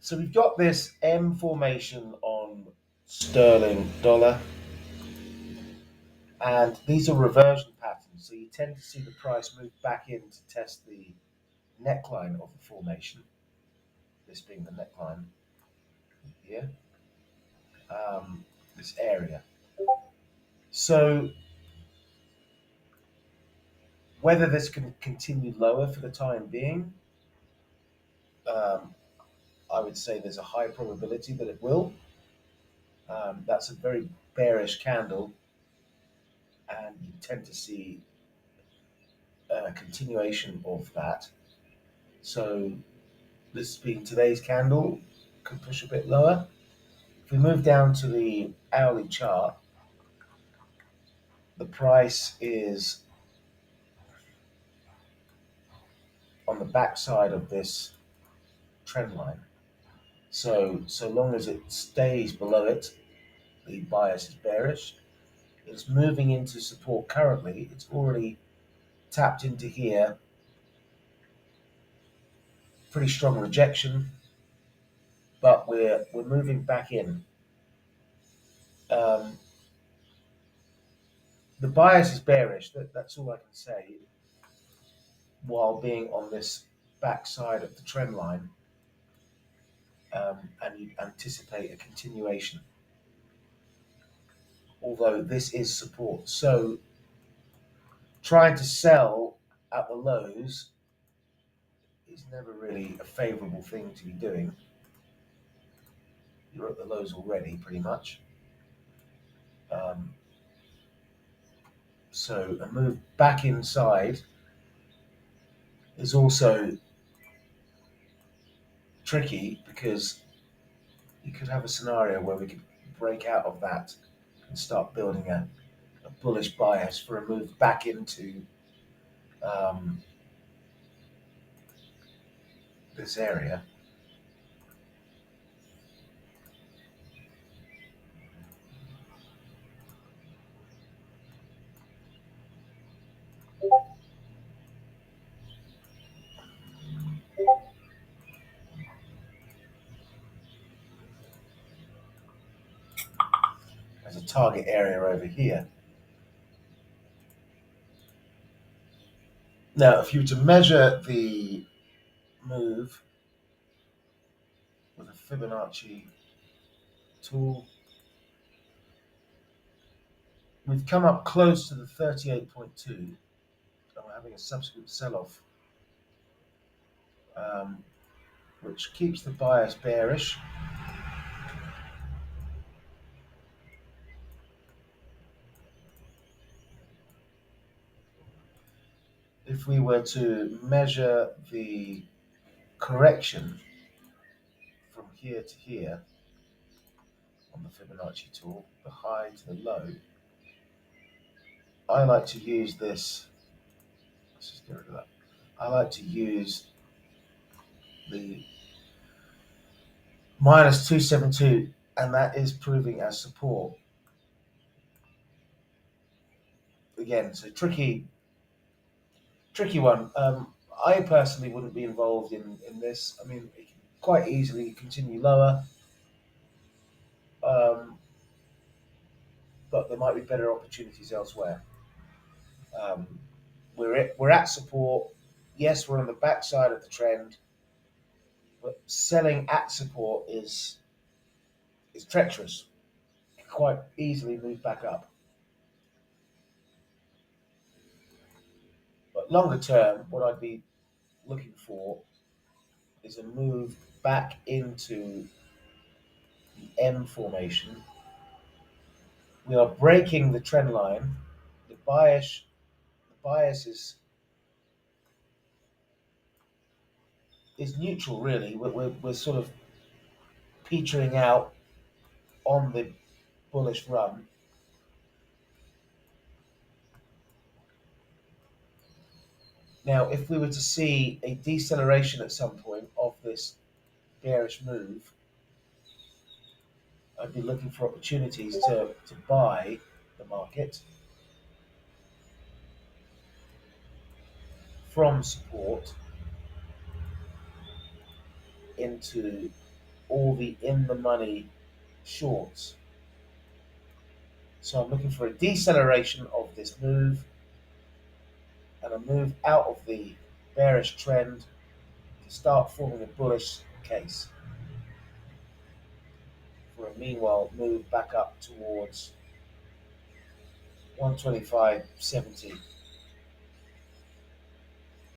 So we've got this M formation on sterling dollar, and these are reversion patterns. So you tend to see the price move back in to test the neckline of the formation, this being the neckline here, this area. So whether this can continue lower for the time being, um, I would say there's a high probability that it will. That's a very bearish candle, and you tend to see a continuation of that. So this being today's candle, can push a bit lower. If we move down to the hourly chart, the price is on the backside of this trend line. So long as it stays below it, the bias is bearish. It's moving into support currently. It's already tapped into here. Pretty strong rejection, but we're moving back in. Um, the bias is bearish. That's all I can say. While being on this backside of the trend line, and you anticipate a continuation. Although this is support, so trying to sell at the lows is never really a favorable thing to be doing. You're at the lows already, pretty much. Um, so a move back inside is also tricky because you could have a scenario where we could break out of that and start building a bullish bias for a move back into um, this area. As a target area over here. Now, if you were to measure the move with a Fibonacci tool, we've come up close to the 38.2, and we're having a subsequent sell-off, which keeps the bias bearish. If we were to measure the correction from here to here on the Fibonacci tool, the high to the low, I like to use this. Let's just get rid of that. I like to use the minus 272, and that is proving as support. Again, so tricky one. I personally wouldn't be involved in this. I mean, it can quite easily continue lower, um, but there might be better opportunities elsewhere. Um, we're at support. Yes, we're on the backside of the trend, but selling at support is treacherous. It can quite easily move back up. But longer term, what I'd be looking for is a move back into the M formation. We are breaking the trend line. The bias is neutral really. We're sort of petering out on the bullish run. Now, if we were to see a deceleration at some point of this bearish move, I'd be looking for opportunities to buy the market from support into all the in the money shorts. So I'm looking for a deceleration of this move and a move out of the bearish trend to start forming a bullish case for a meanwhile move back up towards 125.70.